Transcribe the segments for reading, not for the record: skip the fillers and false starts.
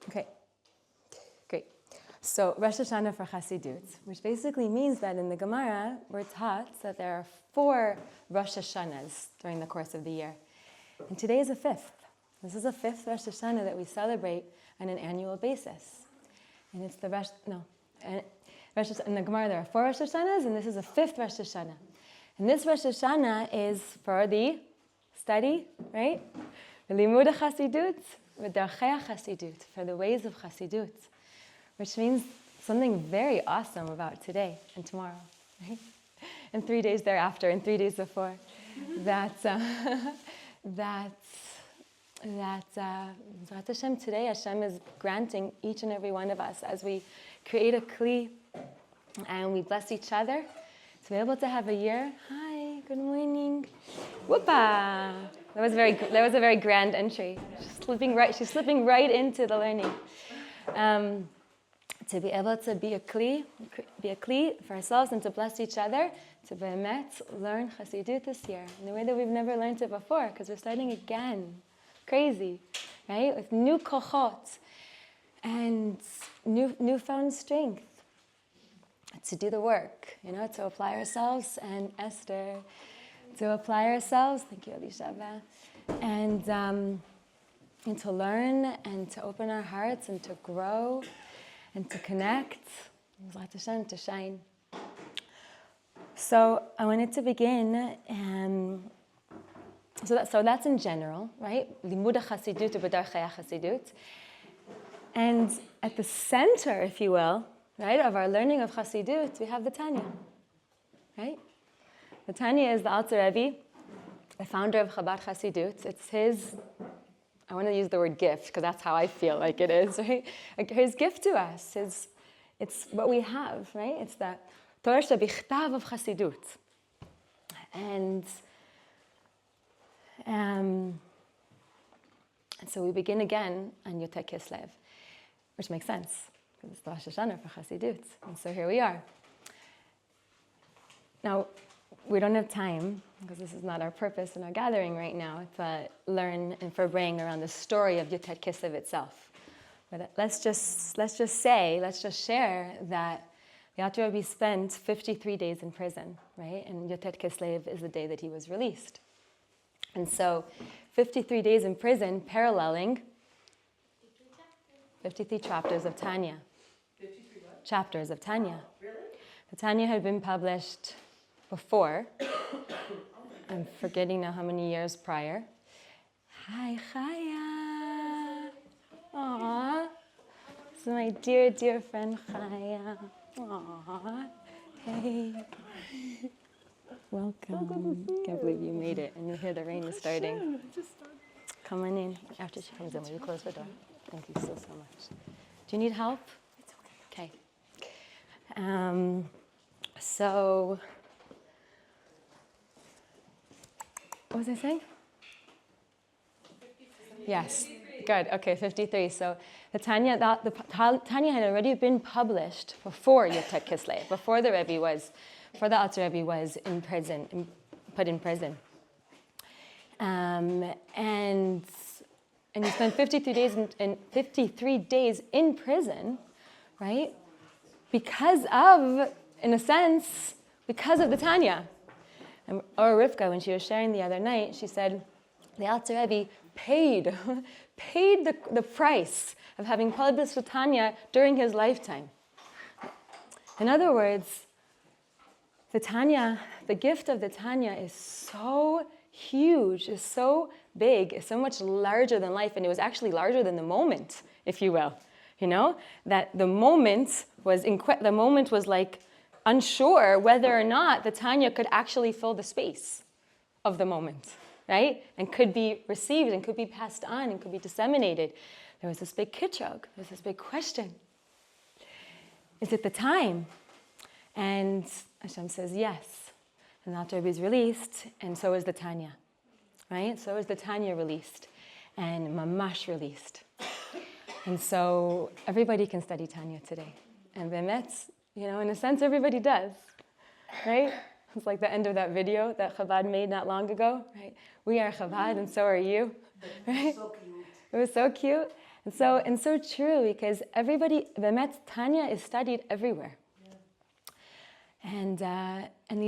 Okay, great. So Rosh Hashanah for Hasidut, which basically means that in the Gemara, we're taught that there are 4 Rosh Hashanahs during the course of the year. And today is a 5th. This is a 5th Rosh Hashanah that we celebrate on an annual basis. And it's the in the Gemara, there are 4 Rosh Hashanahs, and this is a 5th Rosh Hashanah. And this Rosh Hashanah is for the study, right? The Limud Hasidut, V'darchei Hasidut, for the ways of Hasidut, which means something very awesome about today and tomorrow, right? And 3 days thereafter, and 3 days before. Hashem, today Hashem is granting each and every one of us as we create a kli and we bless each other to be able to have a year. Hi, good morning. Whoopa! That was a very grand entry. She's slipping right into the learning. To be able to be a kli for ourselves and to bless each other, to be'emet learn Hasidut this year in a way that we've never learned it before, because we're starting again. Crazy, right? With new kochot and newfound strength to do the work, to apply ourselves, and Esther, to apply ourselves, thank you, Elishava, and to learn and to open our hearts and to grow and to connect, to shine. So I wanted to begin, so that's in general, right? Limuda Hasidut B'darchei Hasidut. And at the center, if you will, right, of our learning of Hasidut, we have the Tanya, right? The Tanya is the Alter Rebbe, the founder of Chabad Hasidut. It's his, I want to use the word gift, because that's how I feel like it is, right? Like his gift to us, it's what we have, right? It's the Torah Shebichtav of Hasidut. And so we begin again on Yotei Kislev, which makes sense, because it's the Rosh Hashanah for Hasidut. And so here we are. Now, we don't have time, because this is not our purpose in our gathering right now, to learn and for bring around the story of Yotei Kislev itself. But let's just share that the Alter Rebbe spent 53 days in prison, right? And Yotei Kislev is the day that he was released. And so 53 days in prison, paralleling 53 chapters of Tanya. 53 what? Chapters of Tanya. Really? The Tanya had been published before. I'm forgetting now how many years prior. Hi, Chaya. Aww. This is my dear, dear friend Chaya. Aww. Hey. Welcome. Can't believe you made it, and you hear the rain is starting. Come on in. After she comes in, will you close the door? Thank you so much. Do you need help? It's okay. Okay. So, what was I saying? 53. Yes. Good. Okay, 53. So the Tanya had already been published before Yotei Kislev, before the Alter Rebbe was in prison, put in prison. And he spent 53 days in prison, right? Because of the Tanya. And Rivka, when she was sharing the other night, she said the Alter Rebbe paid the price of having published the Tanya during his lifetime. In other words, the Tanya, the gift of the Tanya is so huge, is so big, is so much larger than life, and it was actually larger than the moment, if you will. That the moment was like unsure whether or not the Tanya could actually fill the space of the moment, right? And could be received and could be passed on and could be disseminated. There was this big kitrog, there was this big question. Is it the time? And Hashem says yes. And the Alter Rebbe is released, and so is the Tanya, right? So is the Tanya released, and Mamash released. And so everybody can study Tanya today. And Bemet, in a sense, everybody does, right? It's like the end of that video that Chabad made not long ago, right? We are Chabad, and so are you, right? So cute. It was so cute. And so true, because everybody, the Tanya is studied everywhere. Yeah. And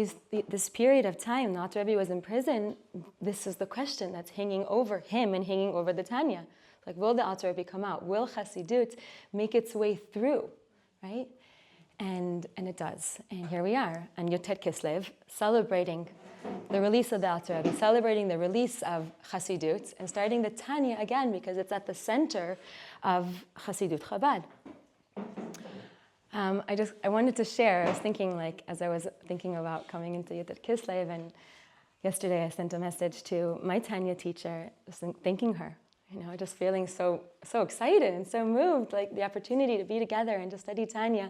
this period of time, the Alter Rebbe was in prison, this is the question that's hanging over him and hanging over the Tanya. Like, will the Alter Rebbe come out? Will Hasidut make its way through, right? And it does. And here we are on Yotet Kislev, celebrating the release of the Alter Rebbe, celebrating the release of Hasidut, and starting the Tanya again, because it's at the center of Hasidut Chabad. I wanted to share, I was thinking, like, as I was thinking about coming into Yotet Kislev, and yesterday I sent a message to my Tanya teacher, just thanking her, just feeling so excited and so moved, like the opportunity to be together and to study Tanya.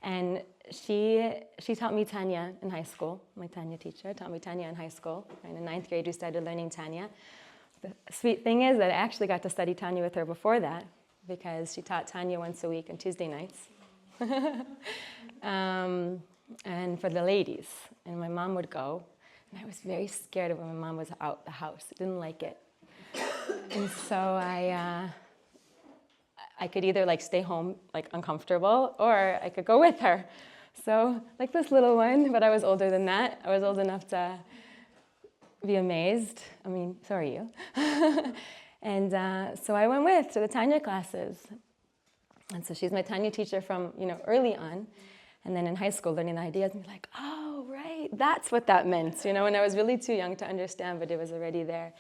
And she taught me Tanya in high school. My Tanya teacher taught me Tanya in high school. And in 9th grade, we started learning Tanya. The sweet thing is that I actually got to study Tanya with her before that, because she taught Tanya once a week on Tuesday nights. And for the ladies. And my mom would go. And I was very scared of when my mom was out the house. I didn't like it. And so I could either stay home uncomfortable, or I could go with her. So this little one, but I was older than that. I was old enough to be amazed. I mean, so are you. And so I went to the Tanya classes. And so she's my Tanya teacher from early on. And then in high school, learning the ideas, and be like, oh, right, that's what that meant. When I was really too young to understand, but it was already there.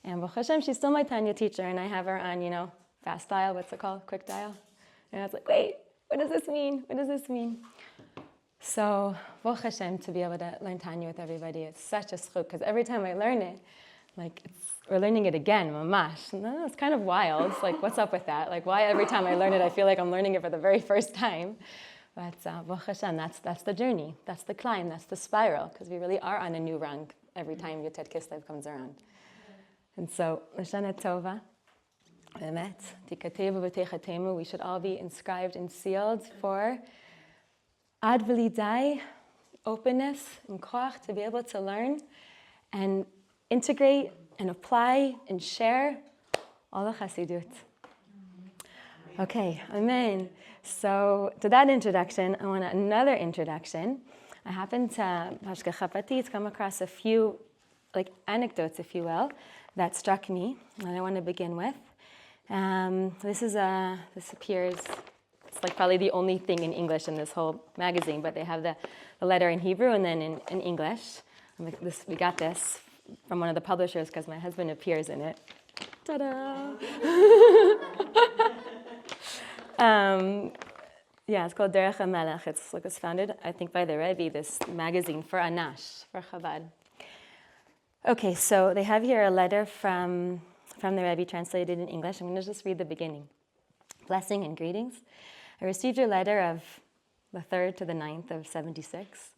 And Baruch Hashem, she's still my Tanya teacher, and I have her on, fast dial, what's it called? Quick dial. And I was like, wait, what does this mean? What does this mean? So, Baruch Hashem, to be able to learn Tanya with everybody, it's such a zchut, because every time I learn it, we're learning it again, mamash. And it's kind of wild. It's what's up with that? Why every time I learn it, I feel like I'm learning it for the very first time? But Baruch Hashem, that's the journey, that's the climb, that's the spiral, because we really are on a new rung every time Yotet Kislev comes around. And so, Lashana Tova, Emet, Tikatevu v'techatemu, we should all be inscribed and sealed for Ad v'lidai, openness and koach, to be able to learn and integrate and apply and share all the Hasidut. Okay, amen. So, to that introduction, I want another introduction. I happened to, Hashgacha Pratit, come across a few, anecdotes, if you will, that struck me, and I want to begin with. This appears, it's probably the only thing in English in this whole magazine, but they have the letter in Hebrew and then in English. We got this from one of the publishers because my husband appears in it. Ta-da! It's called Derech HaMelech. It was founded, I think, by the Rebbe, this magazine for Anash, for Chabad. Okay, so they have here a letter from the Rebbe translated in English. I'm going to just read the beginning. Blessing and greetings. I received your letter of the 3rd to the 9th of 76,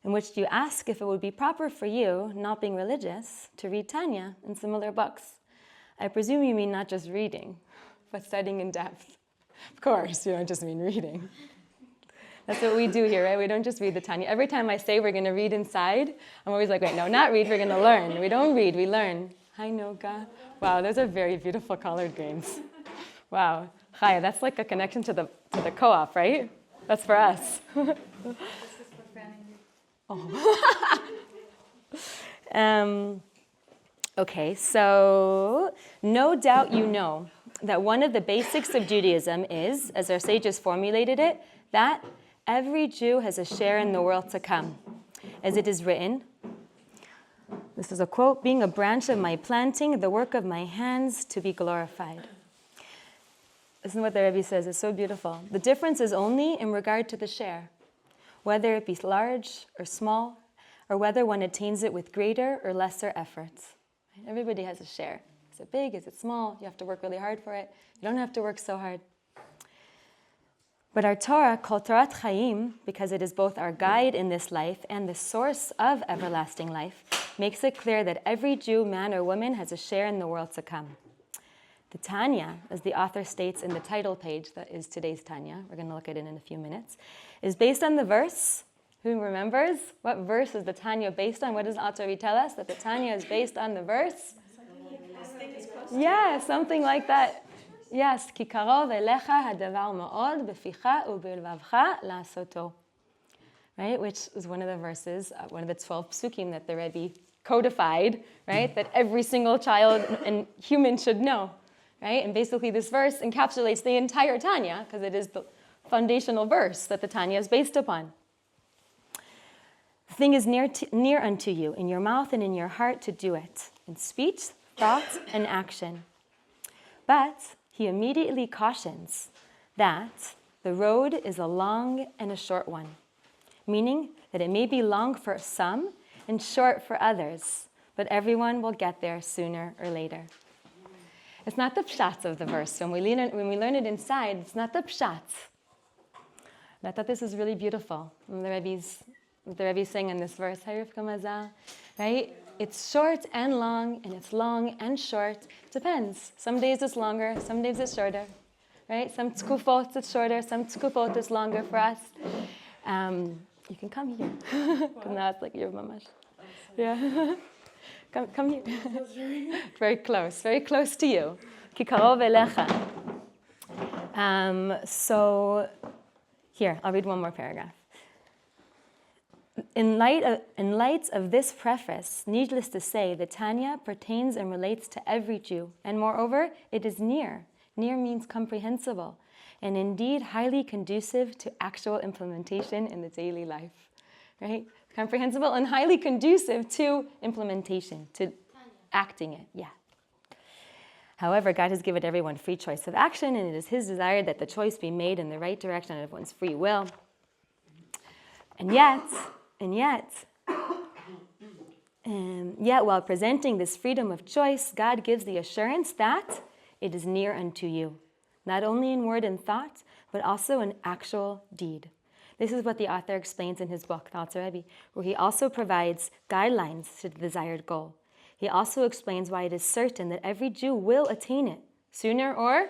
in which you ask if it would be proper for you, not being religious, to read Tanya and similar books. I presume you mean not just reading, but studying in depth. Of course, you don't just mean reading. That's what we do here, right? We don't just read the Tanya. Every time I say we're going to read inside, I'm always like, wait, no, not read, we're going to learn. We don't read, we learn. Hi, Noga. Wow, those are very beautiful colored greens. Wow. Hi, that's like a connection to the co-op, right? That's for us. This is for Oh. Okay, so no doubt you know that one of the basics of Judaism is, as our sages formulated it, that every Jew has a share in the world to come. As it is written, this is a quote, being a branch of my planting, the work of my hands to be glorified. This is what the Rebbe says. It's so beautiful. The difference is only in regard to the share, whether it be large or small, or whether one attains it with greater or lesser efforts. Everybody has a share. Is it big? Is it small? You have to work really hard for it. You don't have to work so hard. But our Torah, called Torat Chaim, because it is both our guide in this life and the source of everlasting life, makes it clear that every Jew, man or woman, has a share in the world to come. The Tanya, as the author states in the title page, that is today's Tanya, we're going to look at it in a few minutes, is based on the verse. Who remembers? What verse is the Tanya based on? What does Alter Rebbe tell us? That the Tanya is based on the verse? Yeah, something like that. Yes, ki karov elecha hadavar ma'od beficha u'belvavcha la'asoto. Right, which is one of the verses, one of the 12 psukim that the Rebbe codified, right, that every single child and human should know, right? And basically this verse encapsulates the entire Tanya, because it is the foundational verse that the Tanya is based upon. The thing is near unto you, in your mouth and in your heart to do it, in speech, thought, and action. But he immediately cautions that the road is a long and a short one, meaning that it may be long for some and short for others, but everyone will get there sooner or later. It's not the pshat of the verse. When we learn it inside, it's not the pshat. And I thought this is really beautiful. And the Rebbe's saying in this verse, right? It's short and long, and it's long and short. It depends. Some days it's longer, some days it's shorter, right? Some tkufot it's shorter, some tkufot is longer for us. You can come here, because now it's like you're mamash. Yeah, come here. Very close to you. Ki karov elecha. So here, I'll read one more paragraph. In light of this preface, needless to say, the Tanya pertains and relates to every Jew, and moreover, it is near. Near means comprehensible, and indeed highly conducive to actual implementation in the daily life, right? Comprehensible and highly conducive to implementation, to acting it, yeah. However, God has given everyone free choice of action, and it is His desire that the choice be made in the right direction of one's free will. And yet, while presenting this freedom of choice, God gives the assurance that it is near unto you, not only in word and thought, but also in actual deed. This is what the author explains in his book, the Alter Rebbe, where he also provides guidelines to the desired goal. He also explains why it is certain that every Jew will attain it, sooner or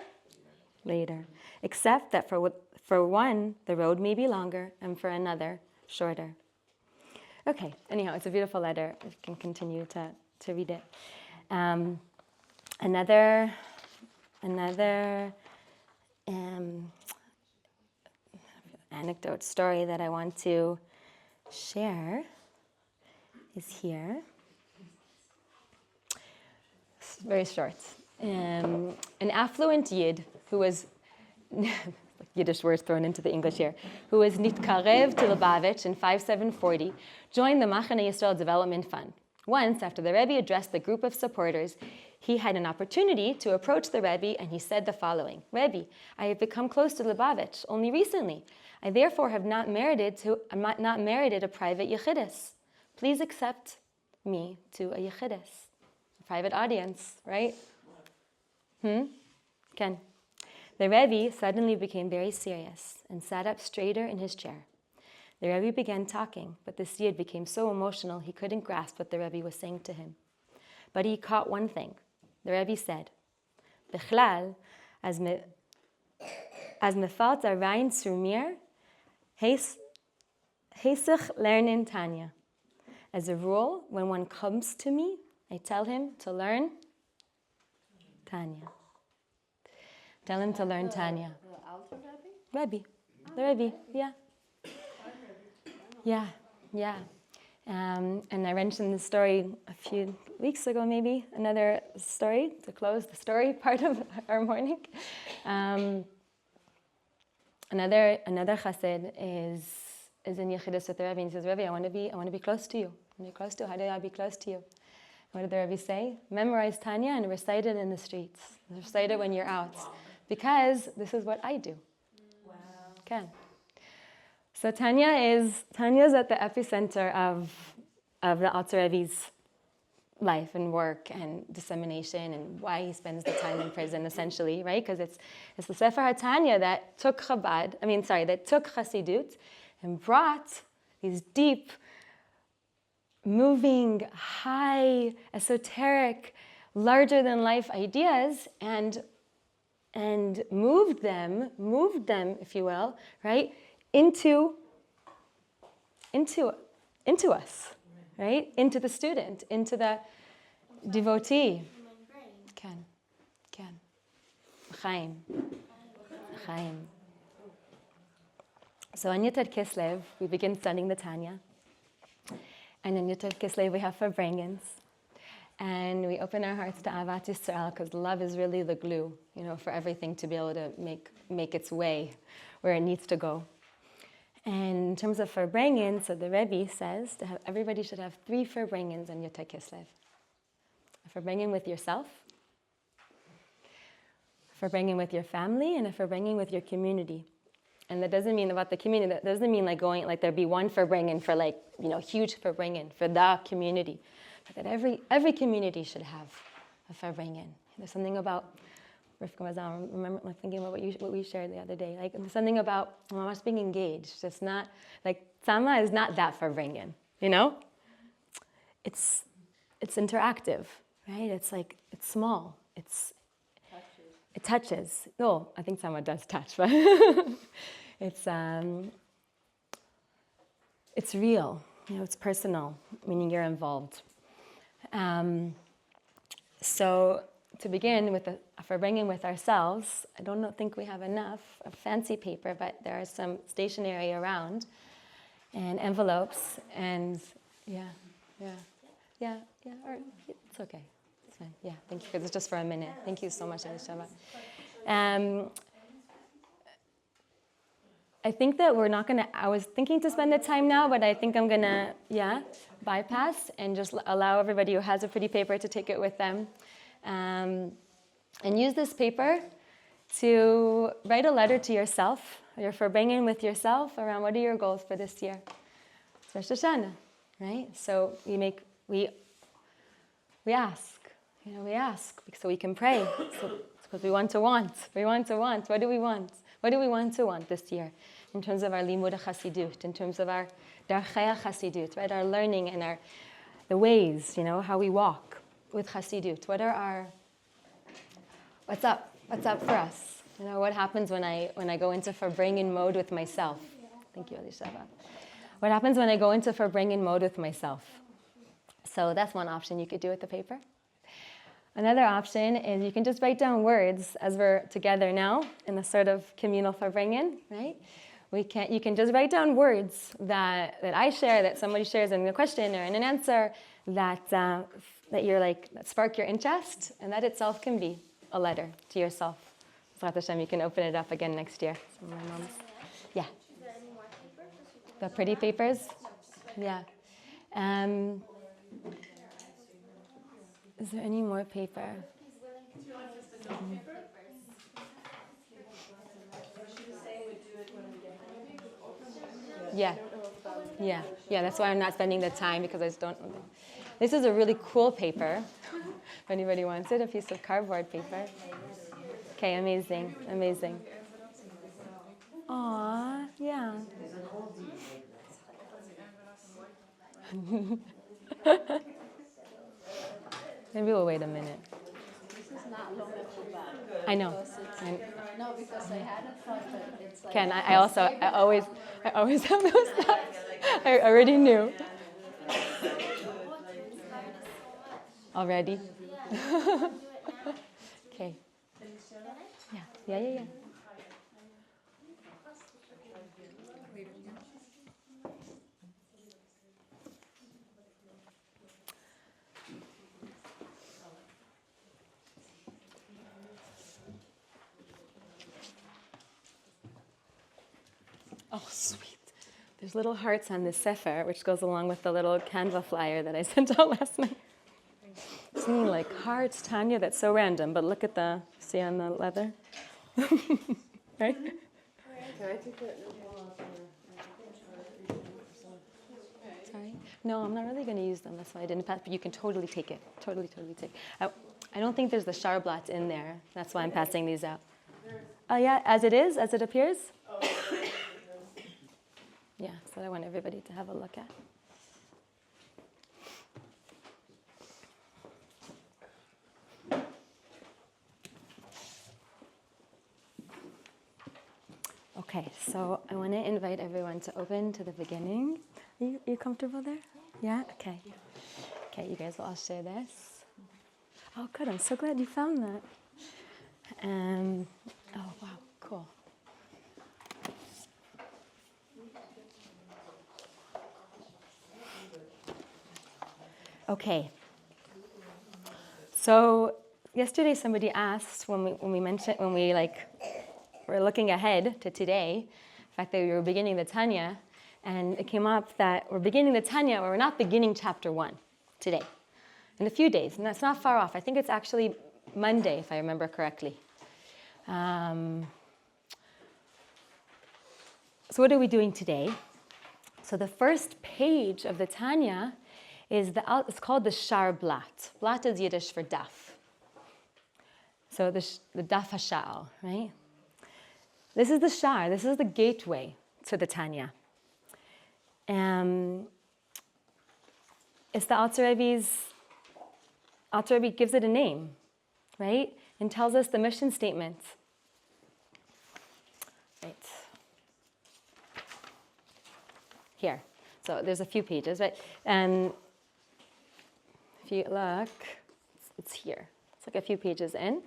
later, except that for one, the road may be longer, and for another, shorter. Okay, anyhow, it's a beautiful letter. We can continue to read it. Another anecdote story that I want to share is here. It's very short. An affluent Yid who was Yiddish words thrown into the English here, who was nitkarev to Lubavitch in 5740, joined the Machane Yisrael Development Fund. Once, after the Rebbe addressed the group of supporters, he had an opportunity to approach the Rebbe, and he said the following: Rebbe, I have become close to Lubavitch only recently. I therefore have not merited a private yechidus. Please accept me to a yechidus, a private audience, right? Ken. The Rebbe suddenly became very serious and sat up straighter in his chair. The Rebbe began talking, but the Yid became so emotional he couldn't grasp what the Rebbe was saying to him. But he caught one thing. The Rebbe said, Bechlal, as mefalt arayin surmir, heisich lernen Tanya. As a rule, when one comes to me, I tell him to learn Tanya. Tell him to learn Tanya. The Alter Rebbe? The Rebbe, yeah. Yeah. And I mentioned this story a few weeks ago, maybe, another story to close the story part of our morning. Another chassid is in Yechidus with the Rebbe, and he says, Rebbe, I want to be close to you. How do I be close to you? What did the Rebbe say? Memorize Tanya and recite it in the streets. Recite it when you're out. Because this is what I do. Wow. Okay. So Tanya is at the epicenter of the Alter Rebbe's life and work and dissemination, and why he spends the time in prison, essentially, right? Because it's the Sefer HaTanya that took Hasidut and brought these deep, moving, high, esoteric, larger-than-life ideas and moved them, if you will, right, into us, right? Into the student, into the devotee. Can. Chaim. Chaim. So on Yud Kislev, we begin studying the Tanya. And in Yud Kislev, we have Farbrengens. And we open our hearts to Avat Yisrael, because love is really the glue, for everything to be able to make its way where it needs to go. And in terms of Farbrengens, so the Rebbe says everybody should have 3 Farbrengens on Yud Kislev. A Farbrengen with yourself, a Farbrengen with your family, and a Farbrengen with your community. And that doesn't mean about the community. That doesn't mean like there'd be one Farbrengen for huge Farbrengen for the community. But that every community should have a Farbrengen. There's something about Rivka Mazal. Remember, thinking about what we shared the other day. There's something about Mamash being engaged. It's not Tzama is not that Farbrengen. It's interactive, right? It's small. It touches. No, I think Tzama does touch, but it's real. It's personal, meaning you're involved. So to begin with a Farbrengen with ourselves, I don't think we have enough of fancy paper, but there are some stationery around and envelopes and or it's okay. It's fine. Yeah, thank you, because it's just for a minute. Thank you so much, Elishava. I think that we're not going to, I was thinking to spend the time now, but I think I'm going to, bypass and just allow everybody who has a pretty paper to take it with them. And use this paper to write a letter to yourself, your Farbrengen with yourself around what are your goals for this year. It's Rosh Hashanah, right? So we ask, we ask so we can pray. So, because we want to want. We want to want. What do we want? What do we want to want this year in terms of our limud Hasidut, in terms of our darchei Hasidut, right? Our learning and the ways, how we walk with Hasidut. What's up? What's up for us? What happens when I go into Farbrengen mode with myself? Thank you, Elishava. What happens when I go into Farbrengen mode with myself? So that's one option you could do with the paper. Another option is you can just write down words as we're together now in a sort of communal Farbrengen, right? You can just write down words that I share, that somebody shares in a question or in an answer, that you're that spark your interest, and that itself can be a letter to yourself. Zrat Hashem, you can open it up again next year. So my mom's, yeah. Is there any more paper? The pretty papers, yeah. Is there any more paper? Yeah. That's why I'm not spending the time, because I just don't. This is a really cool paper. If anybody wants it, a piece of cardboard paper. Okay, amazing. Aw, yeah. Maybe we'll wait a minute. This is not long enough. I know. No, because I had it front, but it's Ken, I always have those thoughts. I already knew. Already? Okay. Yeah. Oh, sweet. There's little hearts on this sefer, which goes along with the little Canva flyer that I sent out last night. Seeing hearts, Tanya, that's so random, but look at see on the leather? Right? Sorry? No, I'm not really going to use them, that's why I didn't pass, but you can totally take it. Totally take it. I don't think there's the sharblat in there, that's why I'm passing these out. Oh yeah, as it appears? Yeah, so I want everybody to have a look at. Okay, so I want to invite everyone to open to the beginning. Are you comfortable there? Yeah? Okay. Okay, you guys will all share this. Oh, good. I'm so glad you found that. Oh, wow, cool. Okay. So yesterday somebody asked when we were looking ahead to today, the fact that we were beginning the Tanya, and it came up that we're beginning the Tanya, or we're not beginning chapter 1 today, in a few days, and that's not far off. I think it's actually Monday, if I remember correctly. So what are we doing today? So the first page of the Tanya it's called the Shar Blat. Blat is Yiddish for daf. So the daf hasha'al, right? This is the Shar. This is the gateway to the Tanya. It's the Alter Rebbe gives it a name, right? And tells us the mission statement. Right. Here. So there's a few pages, but if you look, it's here. It's like a few pages in.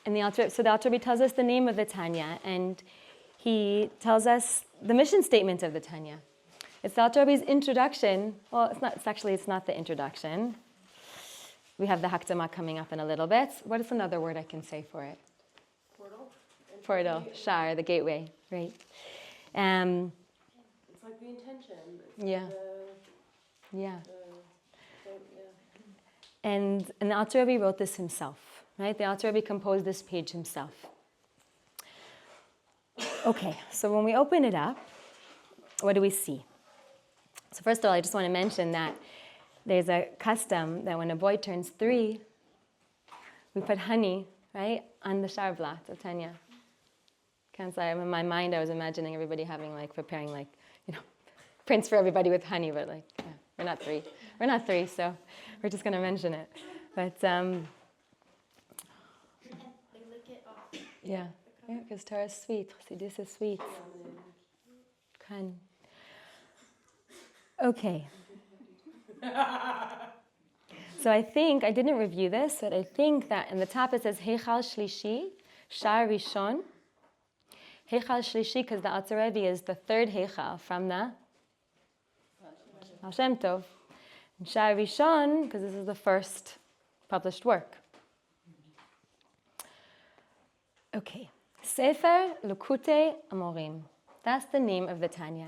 And the Alter Rebbe tells us the name of the Tanya, and he tells us the mission statement of the Tanya. It's the Alter Rebbe's introduction. Well, it's not the introduction. We have the Hakdama coming up in a little bit. What is another word I can say for it? Portal, Shar, the gateway, right? It's like the intention. Yeah. And the Alter Rebbe wrote this himself, right? The Alter Rebbe composed this page himself. Okay, so when we open it up, what do we see? So first of all, I just want to mention that there's a custom that when a boy turns 3, we put honey, right, on the Shar Blat of Tanya. Can't say, in my mind I was imagining everybody preparing prints for everybody with honey, but we're not 3. We're not 3, so we're just going to mention it. But They lick it off. yeah, because Torah is sweet. Chassidus is sweet. Kan. Okay. So I think, I didn't review this, but I think that in the top it says Heichal Shlishi, Shar Rishon. Heichal Shlishi, because the Alter Rebbe is the third Heichal from the Baal Shem Tov. And Shar Rishon, because this is the first published work. Okay. Sefer Likkutei Amarim. That's the name of the Tanya.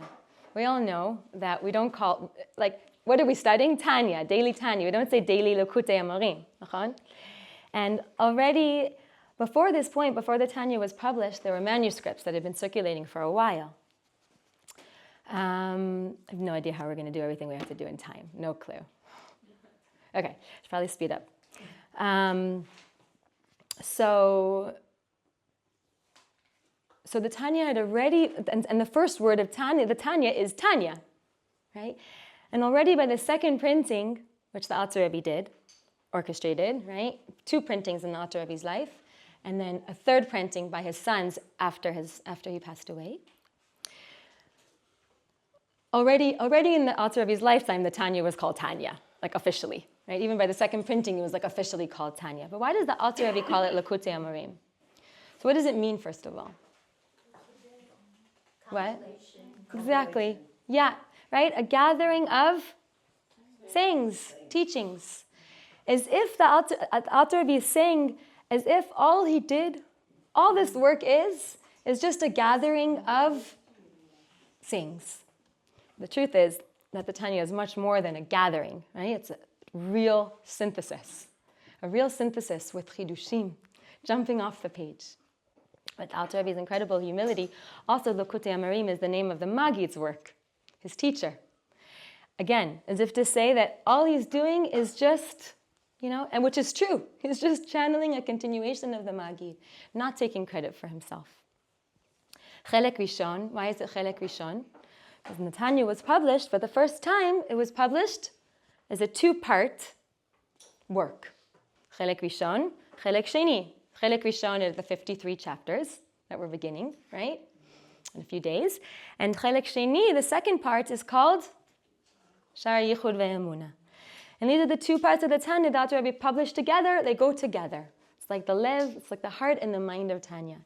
We all know that we don't call, what are we studying? Tanya, daily Tanya. We don't say daily Likkutei Amarim. And already, before this point, before the Tanya was published, there were manuscripts that had been circulating for a while. I have no idea how we're going to do everything we have to do in time. No clue. Okay, should probably speed up. So the Tanya had already, and the first word of Tanya, the Tanya is Tanya, right? And already by the second printing, which the Alter Rebbe did, orchestrated, right? 2 printings in the Alter Rebbe's life, and then a 3rd printing by his sons after he passed away. Already in the Alter Rebbe's lifetime, the Tanya was called Tanya, officially, right? Even by the second printing, it was officially called Tanya. But why does the Alter Rebbe call it Likkutei Amarim? So what does it mean, first of all? What? Exactly. Yeah, right? A gathering of sayings, teachings. As if the Alter Rebbe is saying, as if all he did, all this work is just a gathering of sayings. The truth is that the Tanya is much more than a gathering, right? It's a real synthesis with chidushim jumping off the page. With Alter Rebbe's incredible humility, also Likkutei Amarim is the name of the Maggid's work, his teacher. Again, as if to say that all he's doing is just, and which is true, he's just channeling a continuation of the Maggid, not taking credit for himself. Chelek Rishon, why is it Chelek Rishon? Because when the Tanya was published, for the first time, it was published as a 2-part work. Chelek Rishon, Chelek Sheni. Chelek Rishon are the 53 chapters that we're beginning, right? In a few days. And Chelek Sheni, the second part, is called Shar Yichud Ve'emunah. And these are the two parts of the Tanya that Alter Rebbe published together. They go together. It's like the lev, it's like the heart and the mind of Tanya.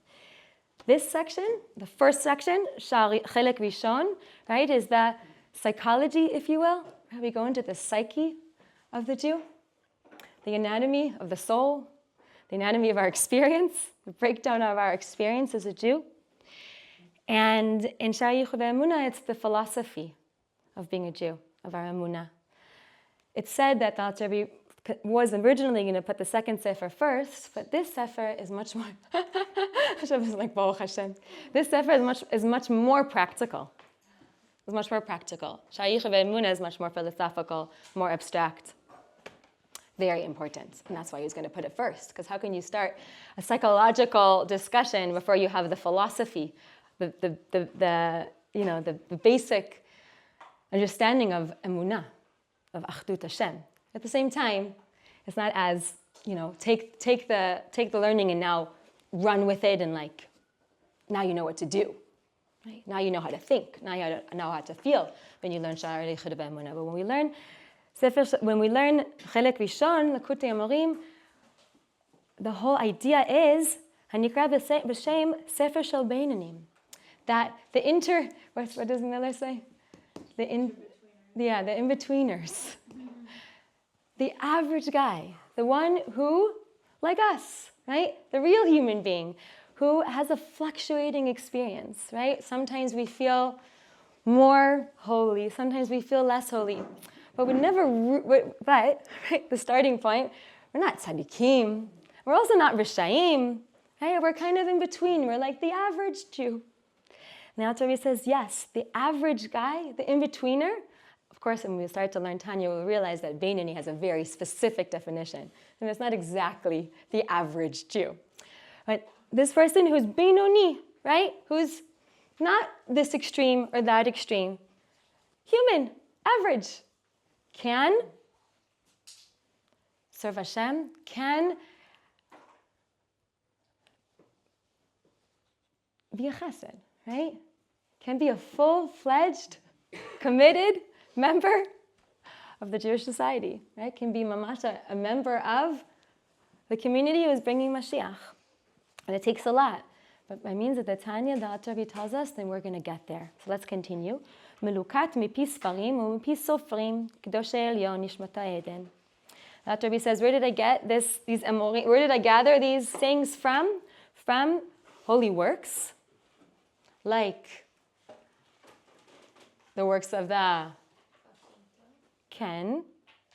This section, the first section, Chelek Rishon, right, is the psychology, if you will. We go into the psyche of the Jew, the anatomy of the soul, the anatomy of our experience, the breakdown of our experience as a Jew. And in Sha'ar Yichud Emunah, it's the philosophy of being a Jew, of our Emunah. It's said that the Alter Rebbe was originally going to put the second Sefer first, but this Sefer is much more, Hashem is like, Baruch Hashem. This Sefer is much more practical. It's much more practical. Sha'ar Yichud Emunah is much more philosophical, more abstract. Very important, and that's why he's going to put it first. Because how can you start a psychological discussion before you have the philosophy, the basic understanding of emunah, of achdut Hashem? At the same time, it's not as take the learning and now run with it and now you know what to do. Right? Now you know how to think. Now you know how to feel when you learn Sha'ar Yichud Emunah. But when we learn Chelek Rishon, Likkutei Amarim, the whole idea is Hanikra b'shem Sefer Shel Beinonim, that what does Miller say? The in-betweeners, the average guy, the one who, like us, right, the real human being, who has a fluctuating experience, right? Sometimes we feel more holy, sometimes we feel less holy. But the starting point, we're not tzaddikim. We're also not rishayim. Right? We're kind of in between. We're like the average Jew. Now Alter Rebbe says, yes, the average guy, the in-betweener. Of course, when we start to learn Tanya, we'll realize that Beinoni has a very specific definition. And it's not exactly the average Jew. But this person who's Beinoni, right? Who's not this extreme or that extreme. Human, average. Can serve Hashem, can be a chesed, right? Can be a full-fledged, committed member of the Jewish society, right? Can be mamash, a member of the community who is bringing Mashiach. And it takes a lot. But by means of the Tanya, the Alter Rebbe tells us, then we're going to get there. So let's continue. Melukat mipi sfarim u'mipi sofrim k'doshei elyon nishmata eden. The Alter Rebbe says, where did I get these emorim? Where did I gather these things from? From holy works, like the works of the Ken.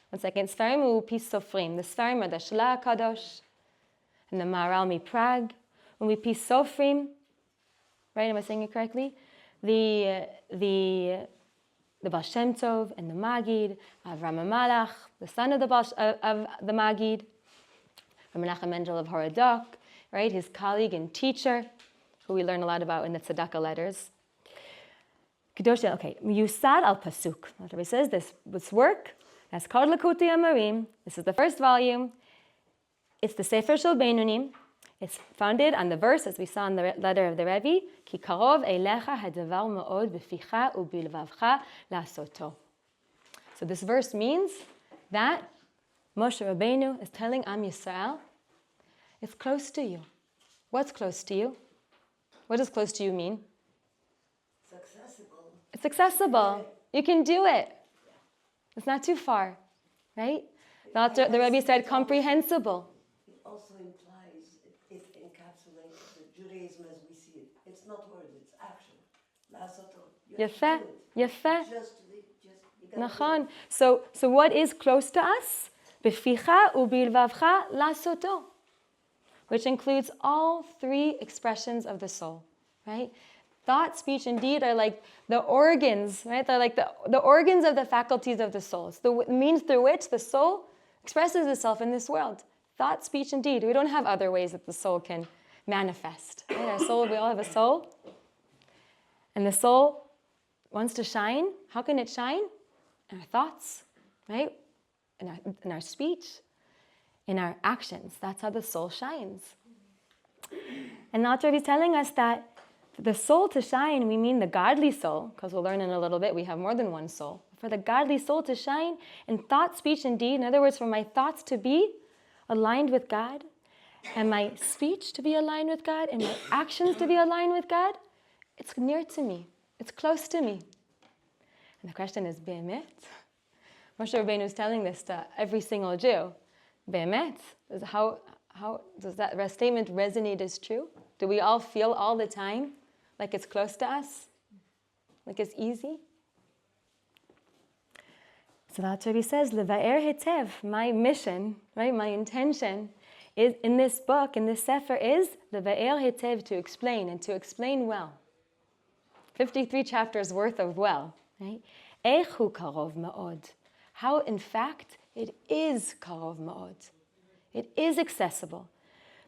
1 second. Sfarim u'mipi sofrim. The Sfarim are the Likkutei Amarim and the Maharal mi Prague. When we piece Sofrim, right? Am I saying it correctly? The Baal Shem Tov and the Magid, Avram Malach, the son of the Magid, Menachem Mendel of Horodok, right? His colleague and teacher, who we learn a lot about in the Tzedakah letters. Okay, Yusad al Pasuk. He says this work that's called Likkutei Amarim. This is the first volume. It's the Sefer Shel Beinonim. It's founded on the verse, as we saw in the letter of the Rebbe, Ki karov eilecha hadavar ma'od b'ficha u'bilvavcha la'asoto. So this verse means that Moshe Rabbeinu is telling Am Yisrael, it's close to you. What's close to you? What does close to you mean? It's accessible. It's accessible. You can do it. It's not too far, right? The Rebbe said comprehensible. Also implies, it encapsulates the Judaism as we see it. It's not words, it's action. Yefeh, yefeh. You Nachon. So what is close to us? B'ficha u'bilvavcha la'asoto, which includes all three expressions of the soul, right? Thought, speech, and deed are like the organs, right? They're like the organs of the faculties of the soul. It's the means through which the soul expresses itself in this world. Thought, speech, and deed. We don't have other ways that the soul can manifest. Right? Our soul, we all have a soul. And the soul wants to shine. How can it shine? In our thoughts, right? In our speech, in our actions. That's how the soul shines. And Alter Rebbe is telling us that the soul to shine, we mean the godly soul, because we'll learn in a little bit we have more than one soul. for the godly soul to shine in thought, speech, and deed. In other words, for my thoughts to be aligned with God, and my speech to be aligned with God, and my actions to be aligned with God, it's near to me. It's close to me. And the question is, Be'emet? Moshe Rabbeinu is telling this to every single Jew. Be'emet? How does that statement resonate as true? Do we all feel all the time like it's close to us? Like it's easy? So the Alter Rebbe says, Leva'er hetev, my mission, right, my intention is in this book, in this sefer, is Leva'er hetev, to explain, and to explain well. 53 chapters worth of well, right? Echu karov ma'od. How, in fact, it is karov ma'od. It is accessible.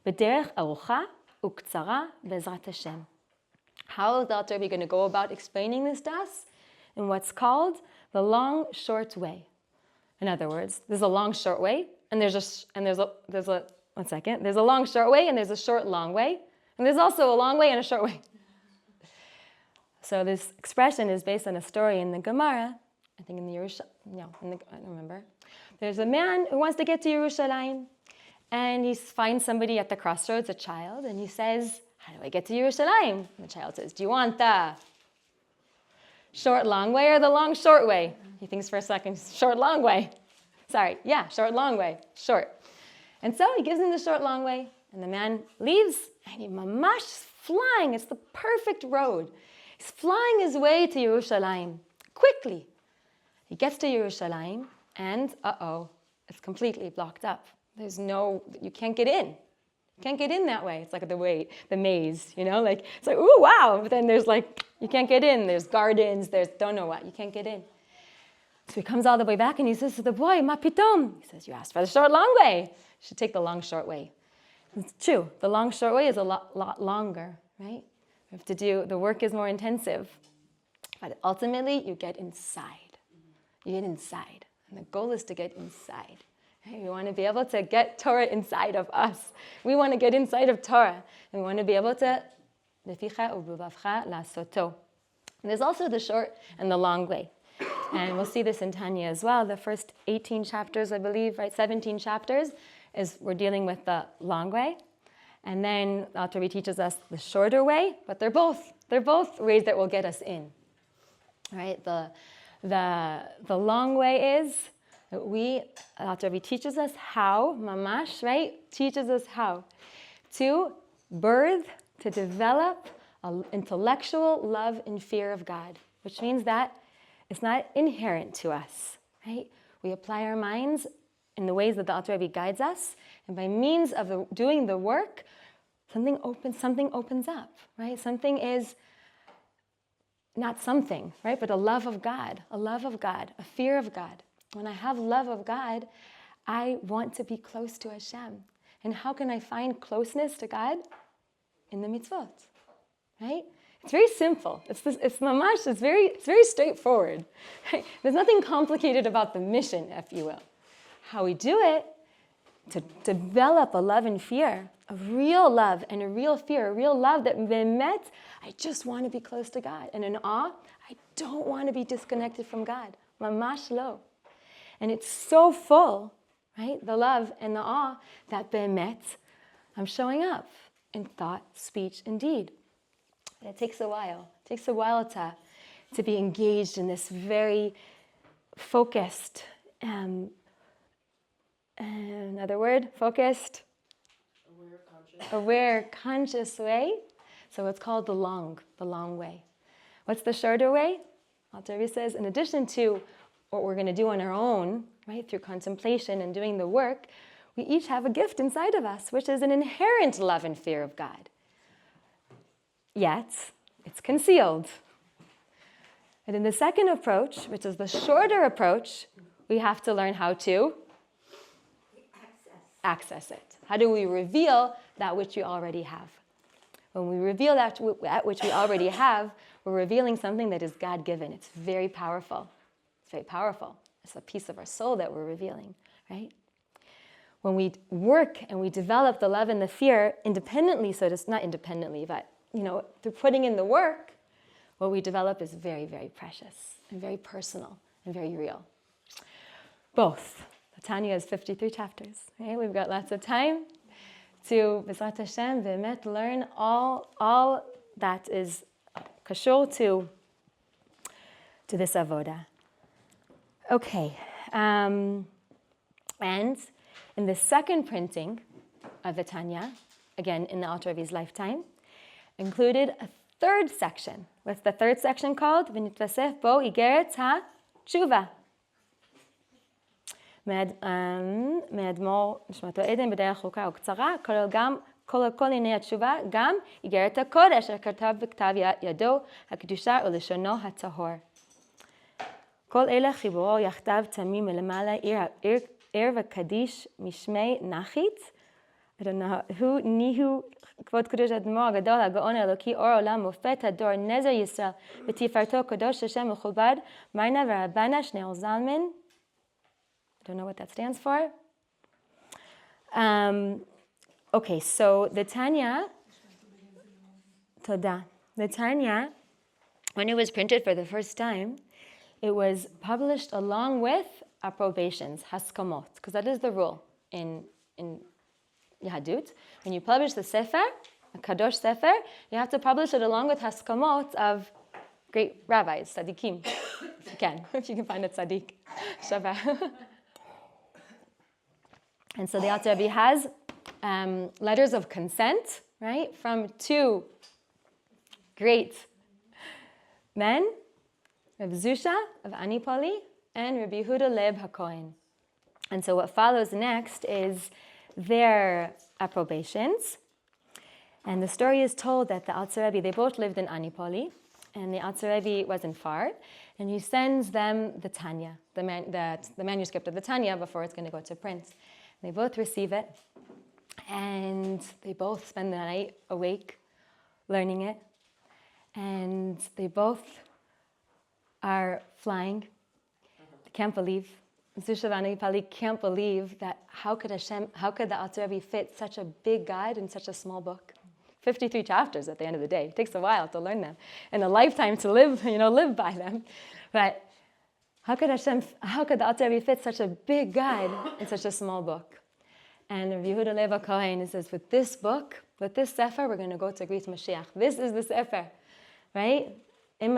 B'derech arucha u'ktzara be'ezrat Hashem. How is the Alter Rebbe going to go about explaining this to us? In what's called the long, short way. In other words, there's a long, short way, and there's a long, short way, and there's a short, long way, and there's also a long way and a short way. So this expression is based on a story in the Gemara, I think in the I don't remember. There's a man who wants to get to Yerushalayim, and he finds somebody at the crossroads, a child, and he says, how do I get to Yerushalayim? And the child says, do you want the short, long way or the long, short way? He thinks for a second, short, long way. Short, long way, short. And so he gives him the short, long way, and the man leaves, and he mamash flying. It's the perfect road. He's flying his way to Yerushalayim quickly. He gets to Yerushalayim, and it's completely blocked up. You can't get in. You can't get in that way. It's like the maze, it's like, ooh, wow. But then there's you can't get in. There's gardens, there's don't know what. You can't get in. So he comes all the way back and he says to the boy, ma pitom. He says, you asked for the short, long way. You should take the long, short way. It's true. The long, short way is a lot longer, right? You have to do, the work is more intensive. But ultimately, you get inside. You get inside. And the goal is to get inside. We want to be able to get Torah inside of us. We want to get inside of Torah. And we want to be able to leficha ubuvavcha lasoto. And there's also the short and the long way. And we'll see this in Tanya as well. The first 18 chapters, I believe, right? 17 chapters we're dealing with the long way. And then Alter Rebbe teaches us the shorter way, but they're both ways that will get us in. Right? The long way is Alter Rebbe teaches us how, mamash, right? Teaches us how to birth, to develop an intellectual love and fear of God, which means that it's not inherent to us, right? We apply our minds in the ways that the Alter Rebbe guides us, and by means of doing the work, something opens up, right? Something is not something, right? But a love of God, a fear of God. When I have love of God, I want to be close to Hashem. And how can I find closeness to God? In the mitzvot, right? It's very simple. It's mamash. It's very straightforward. Right? There's nothing complicated about the mission, if you will. How we do it, to develop a love and fear, a real love and a real fear, a real love that be'emet, I just want to be close to God. And in awe, I don't want to be disconnected from God. Mamash lo. And it's so full, right? The love and the awe that be'emet, I'm showing up in thought, speech, and deed. And it takes a while. It takes a while to be engaged in this very focused, another word, focused, aware, conscious way. So it's called the long way. What's the shorter way? Alter Rebbe says, in addition to what we're going to do on our own, right, through contemplation and doing the work, we each have a gift inside of us, which is an inherent love and fear of God. Yet, it's concealed. And in the second approach, which is the shorter approach, we have to learn how to access it. How do we reveal that which we already have? When we reveal that which we already have, we're revealing something that is God-given. It's very powerful. It's very powerful. It's a piece of our soul that we're revealing, right? When we work and we develop the love and the fear independently, not independently, but through putting in the work, what we develop is very, very precious and very personal and very real. Both. The Tanya is 53 chapters. Right? We've got lots of time to, B'ezrat Hashem, V'emet, learn all that is kashur to this avoda. Okay. And in the second printing of the Tanya, again in the Alter Rebbe's lifetime, included a third section. What's the third section called? V'nitvasef bo Iggeret Hatshuva. מאדמו"ר נשמתו עדן בדרך ארוכה וקצרה, כולל גם כל ענייני התשובה, גם איגרת הקודש, שכתב בכתב ידו הקדושה ולשונו הטהור. כל אלה חיבורו יחדיו תמים מלמעלה עיר וקדיש משמי נחית. הוא ניהו כבוד קדוש האדמו"ר הגדול, הגאון האלוקי, אור עולם, מופת הדור, נזר ישראל, ותפארתו קדוש השם מכובד, מרנה ורבנה שנeur זלמן. Don't know what that stands for. Okay, so the Tanya, Toda. The Tanya, when it was printed for the first time, it was published along with Approbations, Haskamot, because that is the rule in Yahadut. When you publish the Sefer, a Kadosh Sefer, you have to publish it along with Haskamot of great rabbis, tzaddikim, if you can find a tzaddik. Shabbat. And so the Alter Rebbe has letters of consent, right, from two great men, Rabbi Zusya of Anipoli and Rabbi Yehudah Leib Hakohen. And so what follows next is their approbations. And the story is told that the Alter Rebbe, they both lived in Anipoli, and the Alter Rebbe wasn't far, and he sends them the Tanya, the manuscript of the Tanya before it's going to go to print. They both receive it, and they both spend the night awake learning it, and they both are flying. They can't believe. Zusya Pali can't believe that how could the Alter Rebbe fit such a big guide in such a small book? 53 chapters at the end of the day. It takes a while to learn them, and a lifetime to live by them. But how could the Alter Rebbe fit such a big guide in such a small book? And Rabbi Yehudah Leib Hakohen says, with this book, with this Sefer, we're going to go to greet Mashiach. This is the Sefer, right? When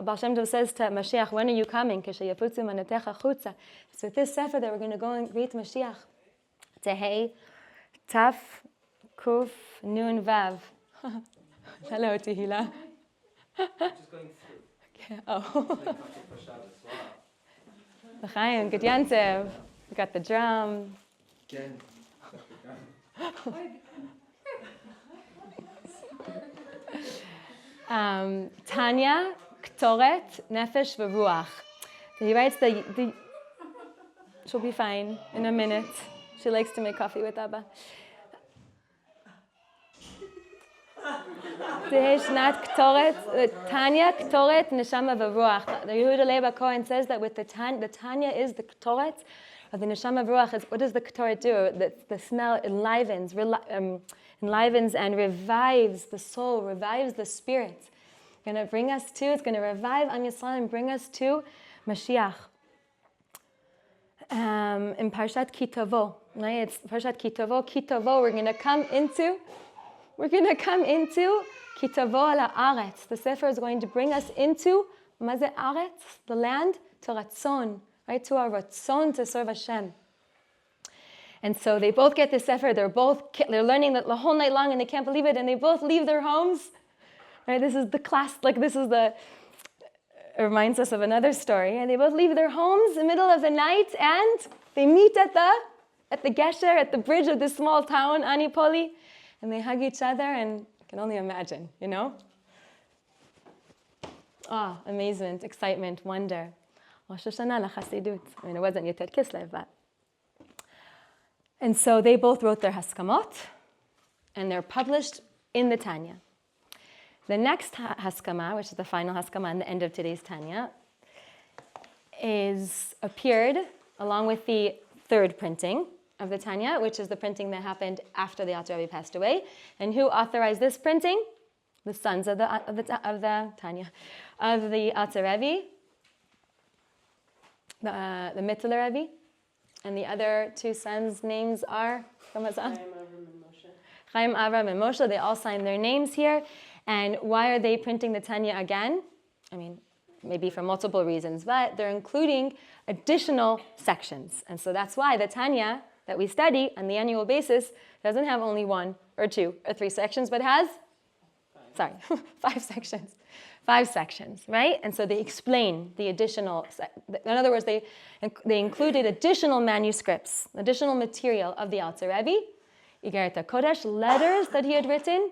Baal Shem Tov says to Mashiach, when are you coming? So with this Sefer that we're going to go and greet Mashiach. Tehei, Taf, Kuf, Nun, Vav. Hello, Tehila. Just going through. Okay. Oh. L'chaim, good yantev. We got the drum. Again. Tanya, Ktoret, Nefesh, V'ruach. So he writes the she'll be fine in a minute. She likes to make coffee with Abba. Tanya, Ktoret, Neshama, V'ruach. The Yehudah Leib Hakohen says that with the Tanya is the Ktoret of the Neshama V'ruach. What does the Ktoret do? The smell enlivens and revives the soul, revives the spirit. It's going to bring us to, it's going to revive Am Yisrael and bring us to Mashiach. In Parshat Kitavo, right? It's Parshat Kitavo, we're going to come into Kitavo ala Aretz. The Sefer is going to bring us into Maze Aretz, the land, to Ratzon, right? To our Ratzon to serve Hashem. And so they both get the Sefer, they're learning that the whole night long and they can't believe it, and they both leave their homes. Right? This is the class, it reminds us of another story. And they both leave their homes in the middle of the night and they meet at the Gesher, at the bridge of this small town, Anipoli, and they hug each other, and you can only imagine, amazement, excitement, wonder. Rosh Hashanah la Hasidut. I mean, it wasn't Yotet Kislev, but. And so they both wrote their Haskamot, and they're published in the Tanya. The next Haskama, which is the final Haskama and the end of today's Tanya, appeared along with the third printing of the Tanya, which is the printing that happened after the Alter Rebbe passed away. And who authorized this printing? The sons of the Tanya, of the Alter Rebbe, the Mittler Rebbe, and the other two sons' names are Chaim, Avram, and Moshe. They all signed their names here. And why are they printing the Tanya again? I mean, maybe for multiple reasons, but they're including additional sections. And so that's why the Tanya that we study on the annual basis doesn't have only 1 or 2 or 3 sections, but has, 5 sections. 5 sections, right? And so they explain the additional, in other words, they included additional manuscripts, additional material of the Alter Rebbe, Iggeret Hakodesh, letters that he had written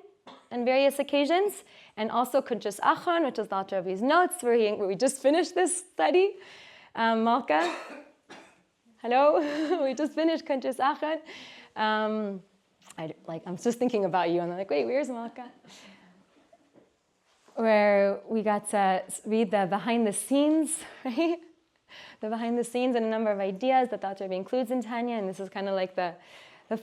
on various occasions, and also Kuntres Acharon, which is the Alter Rebbe's notes, where we just finished this study. Malka, hello, we just finished Kuntres Acharon. I'm just thinking about you, and I'm like, wait, where's Malka? Where we got to read the behind the scenes, right? The behind the scenes and a number of ideas that the Alter Rebbe includes in Tanya, and this is kind of like the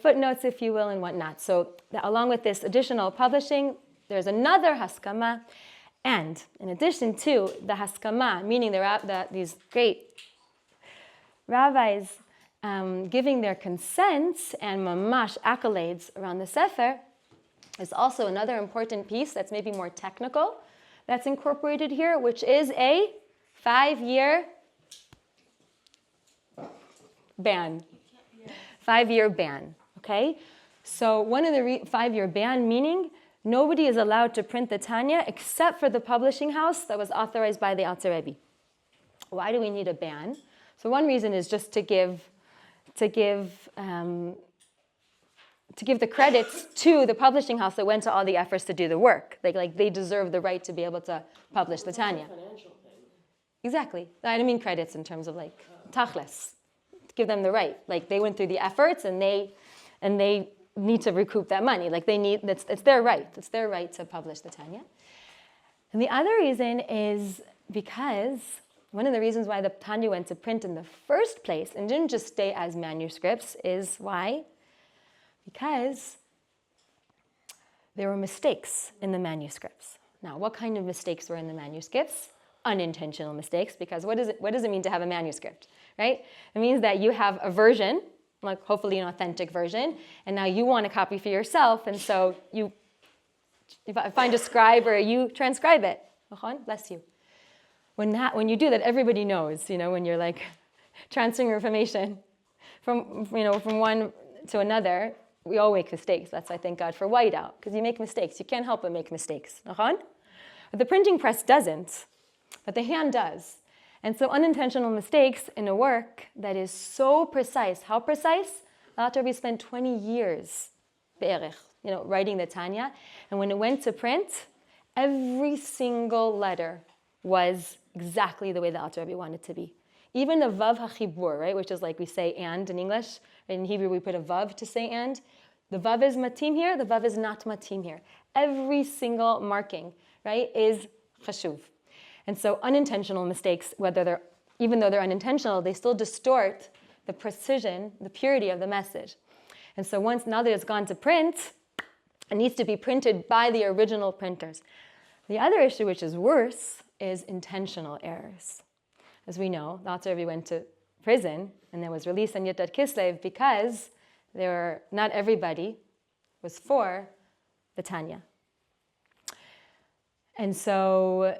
footnotes, if you will, and whatnot. So along with this additional publishing, there's another haskama, and in addition to the haskama, meaning these great rabbis giving their consents and mamash accolades around the Sefer, is also another important piece that's maybe more technical that's incorporated here, which is a 5-year ban. 5-year ban, okay? So one of the 5-year ban, meaning nobody is allowed to print the Tanya except for the publishing house that was authorized by the Alter Rebbe. Why do we need a ban? So one reason is just to give the credits to the publishing house that went to all the efforts to do the work. Like they deserve the right to be able to publish the Tanya. Financial thing. Exactly. I don't mean credits in terms of like tachlis. Give them the right. Like they went through the efforts and they need to recoup that money. Like it's their right. It's their right to publish the Tanya. And the other reason is because one of the reasons why the Tanya went to print in the first place and didn't just stay as manuscripts is why? Because there were mistakes in the manuscripts. Now, what kind of mistakes were in the manuscripts? Unintentional mistakes, because what does it mean to have a manuscript, right? It means that you have a version, like hopefully an authentic version, and now you want a copy for yourself, and so you find a scribe or you transcribe it. Bless you. When you do that, everybody knows, when you're like transferring information from one to another, we all make mistakes. That's why thank God for whiteout, because you make mistakes. You can't help but make mistakes. But the printing press doesn't, but the hand does. And so unintentional mistakes in a work that is so precise. How precise? Alter Rebbe spent 20 years, writing the Tanya. And when it went to print, every single letter was exactly the way the Alter Rebbe wanted it to be. Even the vav hachibur, right, which is like we say and in English. In Hebrew, we put a vav to say and. The vav is matim here, the vav is not matim here. Every single marking, right, is chashuv. And so unintentional mistakes, even though they're unintentional, they still distort the precision, the purity of the message. And so now that it's gone to print, it needs to be printed by the original printers. The other issue, which is worse, is intentional errors. As we know, the Alter Rebbe went to prison and then was released on Yud Kislev because not everybody was for the Tanya. And so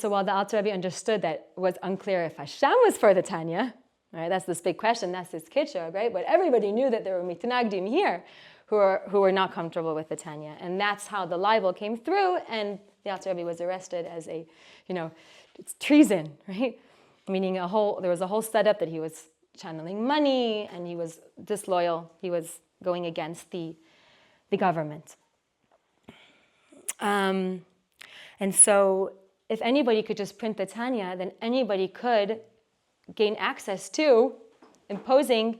while the Alter Rebbe understood that it was unclear if Hashem was for the Tanya, right? That's this big question, that's this kitchur, right? But everybody knew that there were mitnagdim here who were not comfortable with the Tanya. And that's how the libel came through, and the Alter Rebbe was arrested as it's treason, right? Meaning there was a whole setup that he was channeling money and he was disloyal. He was going against the government. And so if anybody could just print the Tanya, then anybody could gain access to imposing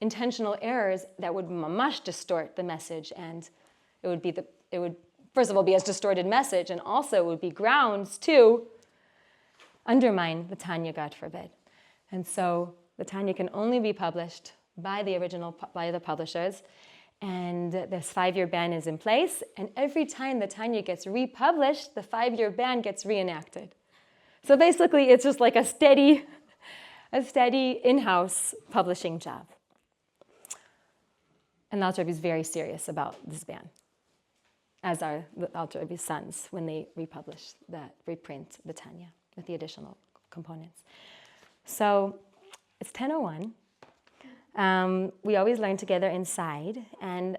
intentional errors that would mamash distort the message, and it would first of all be as distorted message, and also it would be grounds to undermine the Tanya, God forbid. And so the Tanya can only be published by the publishers, and this 5-year ban is in place, and every time the Tanya gets republished, the 5-year ban gets reenacted. So basically it's just like a steady a steady in-house publishing job. And the Alter Rebbe is very serious about this ban, as are the Alter Rebbe's sons when they reprint the Tanya with the additional components. So it's 10:01. We always learn together inside, and